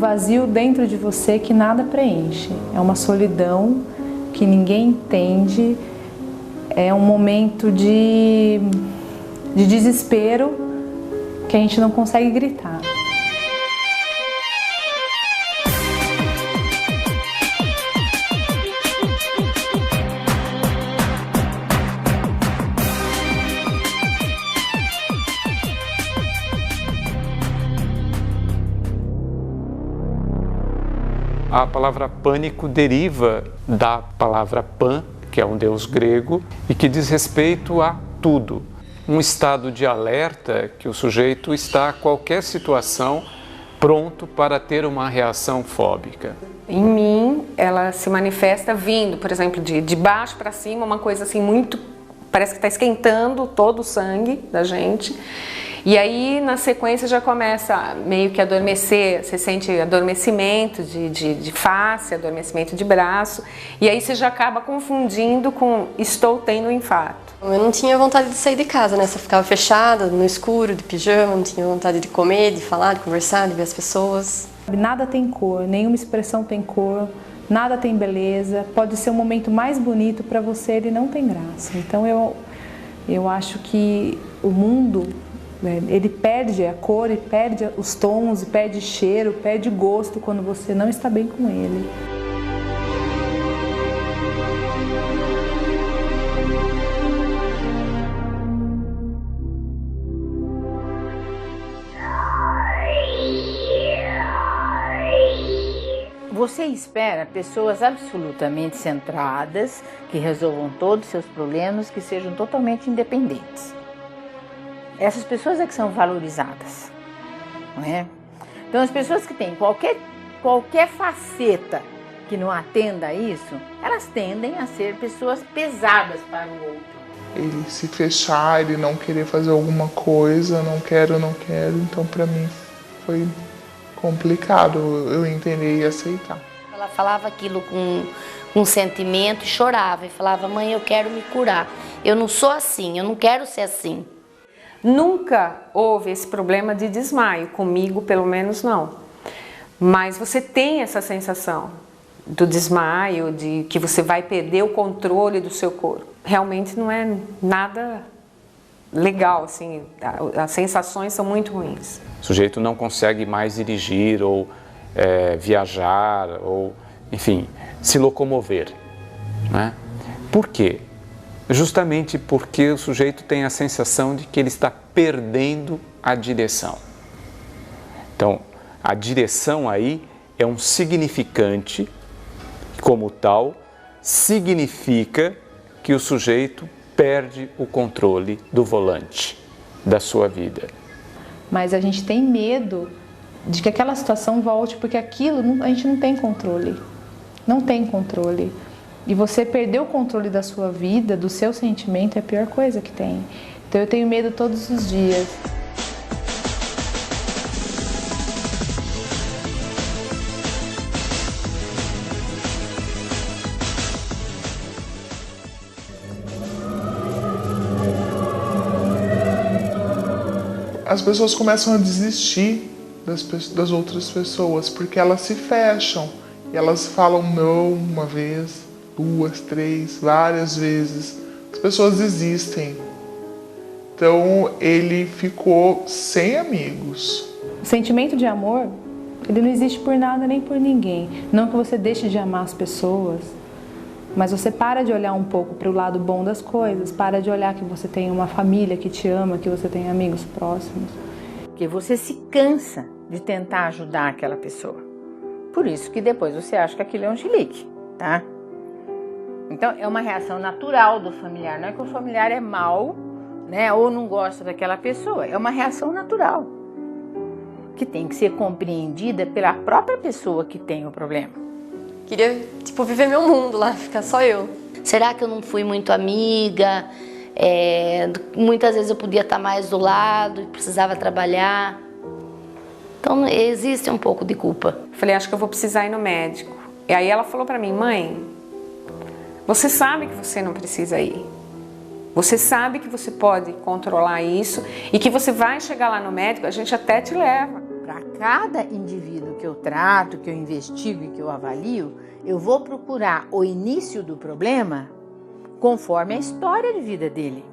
vazio dentro de você que nada preenche. É uma solidão que ninguém entende. É um momento de desespero que a gente não consegue gritar. A palavra pânico deriva da palavra pan, que é um deus grego, e que diz respeito a tudo. Um estado de alerta que o sujeito está a qualquer situação pronto para ter uma reação fóbica. Em mim, ela se manifesta vindo, por exemplo, de baixo para cima, uma coisa assim muito... Parece que está esquentando todo o sangue da gente. E aí, na sequência, já começa meio que a adormecer, você sente adormecimento de face, adormecimento de braço, e aí você já acaba confundindo com estou tendo um infarto. Eu não tinha vontade de sair de casa, né? Você ficava fechada, no escuro, de pijama, não tinha vontade de comer, de falar, de conversar, de ver as pessoas. Nada tem cor, nenhuma expressão tem cor, nada tem beleza. Pode ser o momento mais bonito para você, ele não tem graça. Então eu acho que o mundo... ele perde a cor, ele perde os tons, perde cheiro, perde gosto quando você não está bem com ele. Você espera pessoas absolutamente centradas, que resolvam todos os seus problemas, que sejam totalmente independentes. Essas pessoas é que são valorizadas, não é? Então as pessoas que têm qualquer faceta que não atenda a isso, elas tendem a ser pessoas pesadas para o outro. Ele se fechar, ele não querer fazer alguma coisa, não quero, então para mim foi complicado eu entender e aceitar. Ela falava aquilo com sentimento e chorava e falava: mãe, eu quero me curar, eu não sou assim, eu não quero ser assim. Nunca houve esse problema de desmaio, comigo pelo menos não. Mas você tem essa sensação do desmaio, de que você vai perder o controle do seu corpo. Realmente não é nada legal, assim, as sensações são muito ruins. O sujeito não consegue mais dirigir ou viajar ou, enfim, se locomover, né? Por quê? Justamente porque o sujeito tem a sensação de que ele está perdendo a direção. Então, a direção aí é um significante, como tal, significa que o sujeito perde o controle do volante da sua vida. Mas a gente tem medo de que aquela situação volte, porque aquilo a gente não tem controle. Não tem controle. E você perder o controle da sua vida, do seu sentimento, é a pior coisa que tem. Então eu tenho medo todos os dias. As pessoas começam a desistir das outras pessoas, porque elas se fecham. E elas falam não uma vez, duas, três, várias vezes. As pessoas desistem. Então ele ficou sem amigos. O sentimento de amor, ele não existe por nada nem por ninguém. Não que você deixe de amar as pessoas, mas você para de olhar um pouco para o lado bom das coisas, para de olhar que você tem uma família que te ama, que você tem amigos próximos. Porque você se cansa de tentar ajudar aquela pessoa. Por isso que depois você acha que aquilo é um chilique, tá? Então é uma reação natural do familiar, não é que o familiar é mau, né, ou não gosta daquela pessoa, é uma reação natural, que tem que ser compreendida pela própria pessoa que tem o problema. Queria, viver meu mundo lá, ficar só eu. Será que eu não fui muito amiga? Muitas vezes eu podia estar mais do lado, precisava trabalhar. Então existe um pouco de culpa. Falei, acho que eu vou precisar ir no médico. E aí ela falou pra mim: mãe, você sabe que você não precisa ir. Você sabe que você pode controlar isso e que você vai chegar lá no médico, a gente até te leva para cada indivíduo que eu trato, que eu investigo e que eu avalio, eu vou procurar o início do problema conforme a história de vida dele.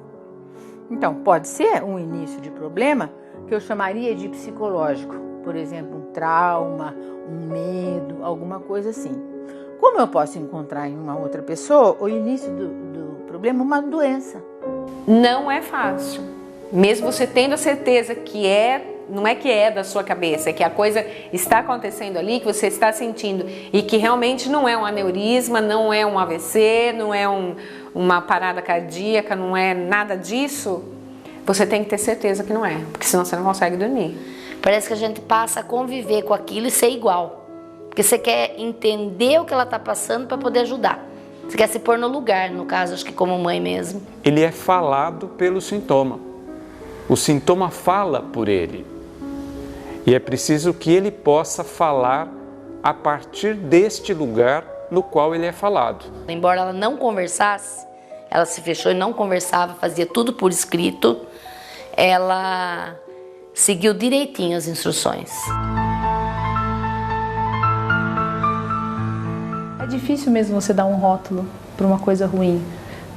Então, pode ser um início de problema que eu chamaria de psicológico, por exemplo, um trauma, um medo, alguma coisa assim. Como eu posso encontrar em uma outra pessoa o início do problema, uma doença? Não é fácil. Mesmo você tendo a certeza que não é que é da sua cabeça, é que a coisa está acontecendo ali, que você está sentindo e que realmente não é um aneurisma, não é um AVC, não é uma parada cardíaca, não é nada disso, você tem que ter certeza que não é, porque senão você não consegue dormir. Parece que a gente passa a conviver com aquilo e ser igual. Porque você quer entender o que ela está passando para poder ajudar. Você quer se pôr no lugar, no caso, acho que como mãe mesmo. Ele é falado pelo sintoma. O sintoma fala por ele. E é preciso que ele possa falar a partir deste lugar no qual ele é falado. Embora ela não conversasse, ela se fechou e não conversava, fazia tudo por escrito, ela seguiu direitinho as instruções. É difícil mesmo você dar um rótulo para uma coisa ruim.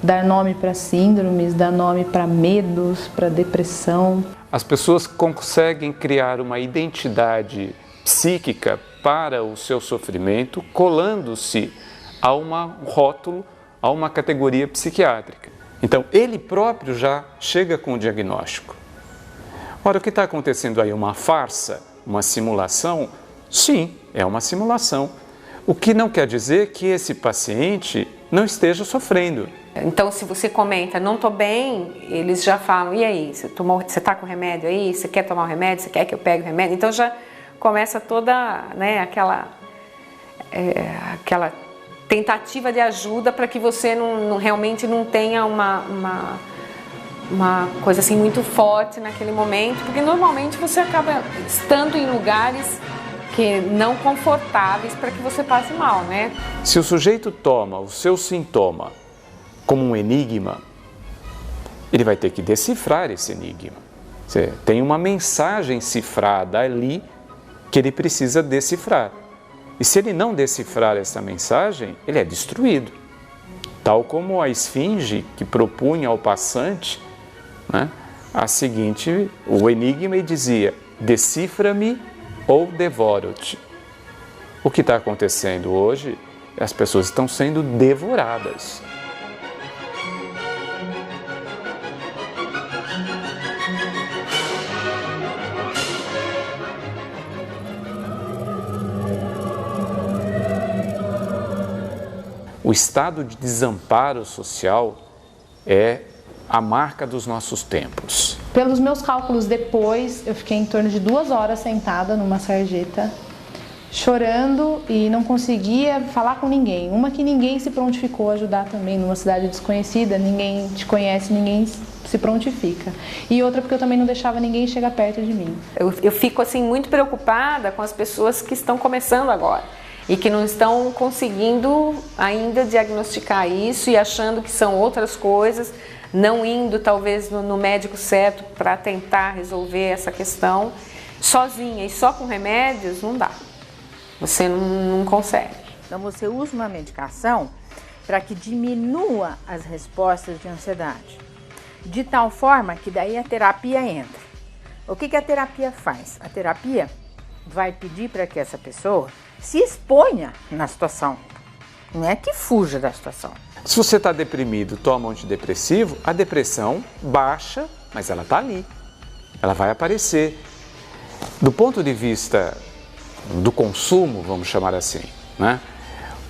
Dar nome para síndromes, dar nome para medos, para depressão. As pessoas conseguem criar uma identidade psíquica para o seu sofrimento, colando-se a um rótulo, a uma categoria psiquiátrica. Então, ele próprio já chega com o diagnóstico. Ora, o que está acontecendo aí? Uma farsa? Uma simulação? Sim, é uma simulação. O que não quer dizer que esse paciente não esteja sofrendo. Então, se você comenta, não estou bem, eles já falam, e aí, você está com remédio aí? Você quer tomar o remédio? Você quer que eu pegue o remédio? Então já começa toda, né, aquela tentativa de ajuda para que você realmente não tenha uma coisa assim muito forte naquele momento, porque normalmente você acaba estando em lugares que não confortáveis para que você passe mal, né? Se o sujeito toma o seu sintoma como um enigma, ele vai ter que decifrar esse enigma. Tem uma mensagem cifrada ali que ele precisa decifrar. E se ele não decifrar essa mensagem, ele é destruído. Tal como a esfinge que propunha ao passante, né, o enigma e dizia: decifra-me ou devoro-te. O que está acontecendo hoje, as pessoas estão sendo devoradas. O estado de desamparo social é a marca dos nossos tempos. Pelos meus cálculos depois, eu fiquei em torno de 2 horas sentada numa sarjeta, chorando e não conseguia falar com ninguém. Uma que ninguém se prontificou a ajudar também, numa cidade desconhecida, ninguém te conhece, ninguém se prontifica. E outra porque eu também não deixava ninguém chegar perto de mim. Eu fico assim muito preocupada com as pessoas que estão começando agora e que não estão conseguindo ainda diagnosticar isso e achando que são outras coisas, não indo talvez no médico certo para tentar resolver essa questão. Sozinha e só com remédios não dá, você não consegue. Então você usa uma medicação para que diminua as respostas de ansiedade, de tal forma que daí a terapia entra. O que a terapia faz? A terapia vai pedir para que essa pessoa se exponha na situação, não é que fuja da situação. Se você está deprimido, toma um antidepressivo, a depressão baixa, mas ela está ali, ela vai aparecer. Do ponto de vista do consumo, vamos chamar assim, né?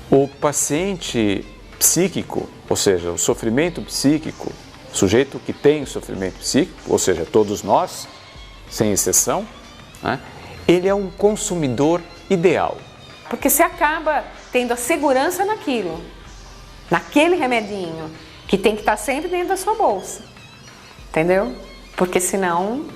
O paciente psíquico, ou seja, o sofrimento psíquico, o sujeito que tem sofrimento psíquico, ou seja, todos nós, sem exceção, né? Ele é um consumidor ideal. Porque você acaba tendo a segurança naquele remedinho, que tem que estar sempre dentro da sua bolsa, entendeu? Porque senão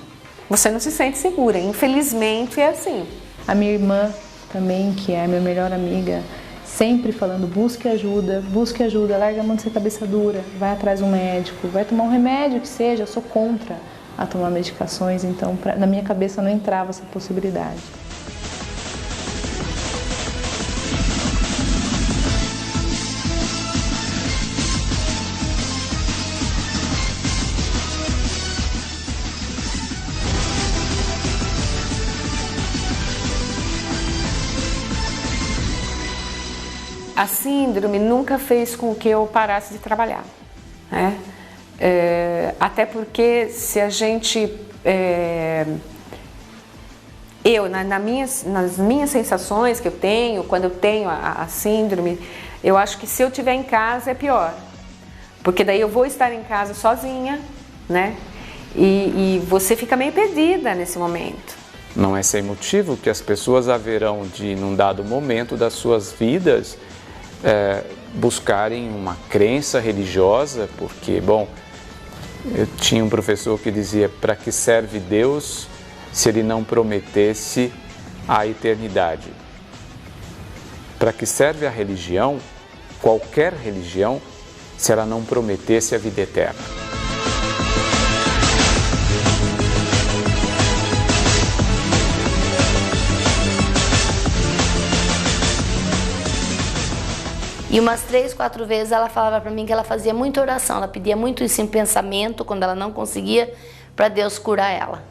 você não se sente segura, infelizmente é assim. A minha irmã também, que é a minha melhor amiga, sempre falando: busque ajuda, larga a mão de ser cabeça dura, vai atrás de um médico, vai tomar um remédio que seja, eu sou contra. a tomar medicações, então na minha cabeça não entrava essa possibilidade. A síndrome nunca fez com que eu parasse de trabalhar, né? Até porque se a gente... nas minhas sensações que eu tenho, quando eu tenho a síndrome, eu acho que se eu estiver em casa é pior. Porque daí eu vou estar em casa sozinha, né? E você fica meio perdida nesse momento. Não é sem motivo que as pessoas haverão de, num dado momento das suas vidas, buscarem uma crença religiosa, porque, bom, eu tinha um professor que dizia: para que serve Deus se ele não prometesse a eternidade? Para que serve a religião, qualquer religião, se ela não prometesse a vida eterna? E umas 3, 4 vezes ela falava para mim que ela fazia muita oração, ela pedia muito isso em pensamento, quando ela não conseguia, para Deus curar ela.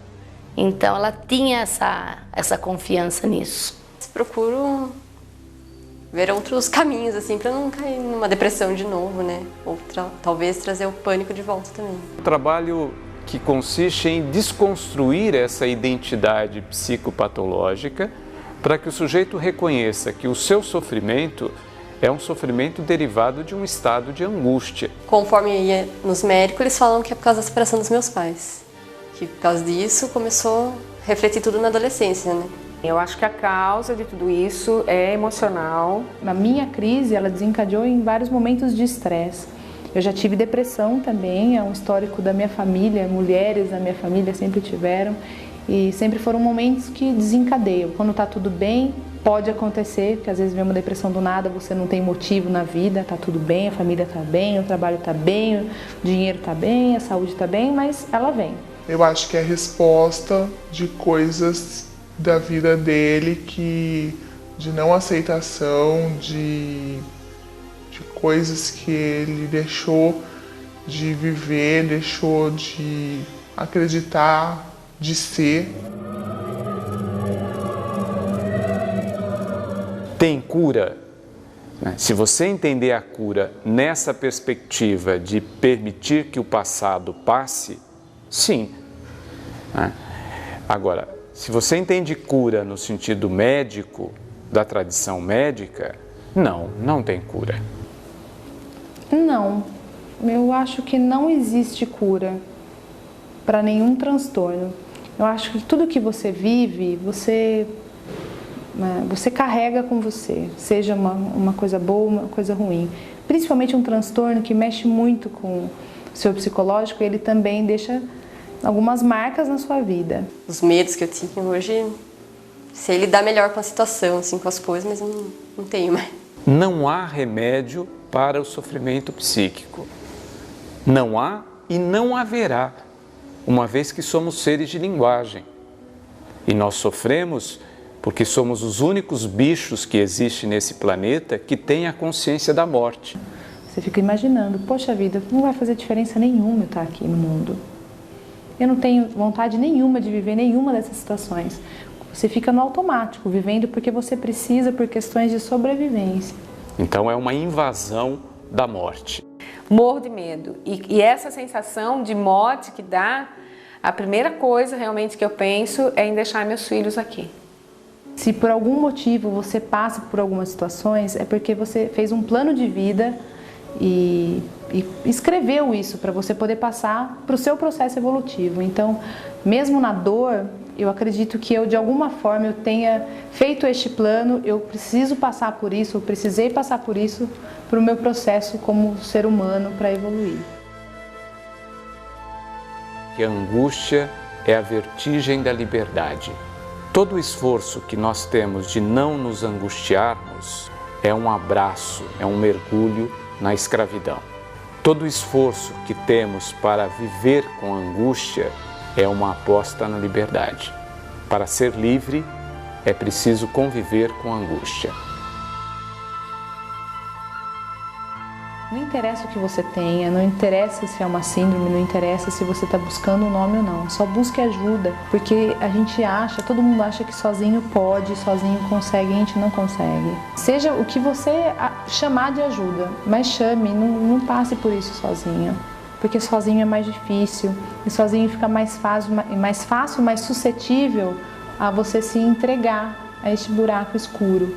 Então ela tinha essa confiança nisso. Procuro ver outros caminhos, assim, para não cair numa depressão de novo, né? Ou talvez trazer o pânico de volta também. O trabalho que consiste em desconstruir essa identidade psicopatológica para que o sujeito reconheça que o seu sofrimento é um sofrimento derivado de um estado de angústia. Conforme ia nos médicos, eles falam que é por causa da separação dos meus pais. Que por causa disso começou a refletir tudo na adolescência, né? Eu acho que a causa de tudo isso é emocional. A minha crise, ela desencadeou em vários momentos de estresse. Eu já tive depressão também, é um histórico da minha família, mulheres da minha família sempre tiveram. E sempre foram momentos que desencadeiam. Quando tá tudo bem, pode acontecer, porque às vezes vem uma depressão do nada, você não tem motivo na vida, tá tudo bem, a família tá bem, o trabalho tá bem, o dinheiro tá bem, a saúde tá bem, mas ela vem. Eu acho que é a resposta de coisas da vida dele de não aceitação, de coisas que ele deixou de viver, deixou de acreditar, de ser. Tem cura? Se você entender a cura nessa perspectiva de permitir que o passado passe, sim. Agora, se você entende cura no sentido médico, da tradição médica, não tem cura. Não, eu acho que não existe cura para nenhum transtorno. Eu acho que tudo que você vive, você carrega com você, seja uma coisa boa, uma coisa ruim. Principalmente um transtorno que mexe muito com o seu psicológico, ele também deixa algumas marcas na sua vida. Os medos que eu tinha hoje, sei lidar melhor com a situação, assim, com as coisas, mas eu não tenho mais. Não há remédio para o sofrimento psíquico. Não há e não haverá, uma vez que somos seres de linguagem. E nós sofremos porque somos os únicos bichos que existem nesse planeta que têm a consciência da morte. Você fica imaginando, poxa vida, não vai fazer diferença nenhuma eu estar aqui no mundo. Eu não tenho vontade nenhuma de viver nenhuma dessas situações. Você fica no automático, vivendo porque você precisa, por questões de sobrevivência. Então é uma invasão da morte. Morro de medo. E essa sensação de morte que dá, a primeira coisa realmente que eu penso é em deixar meus filhos aqui. Se por algum motivo você passa por algumas situações, é porque você fez um plano de vida e escreveu isso para você poder passar para o seu processo evolutivo. Então, mesmo na dor, eu acredito que eu de alguma forma eu tenha feito este plano, eu preciso passar por isso, eu precisei passar por isso para o meu processo como ser humano para evoluir. Que a angústia é a vertigem da liberdade. Todo o esforço que nós temos de não nos angustiarmos é um abraço, é um mergulho na escravidão. Todo o esforço que temos para viver com angústia é uma aposta na liberdade. Para ser livre, é preciso conviver com a angústia. Não interessa o que você tenha, não interessa se é uma síndrome, não interessa se você está buscando um nome ou não. Só busque ajuda, porque a gente acha, todo mundo acha que sozinho pode, sozinho consegue, a gente não consegue. Seja o que você chamar de ajuda, mas chame, não passe por isso sozinho. Porque sozinho é mais difícil, e sozinho fica mais fácil, mais suscetível a você se entregar a este buraco escuro.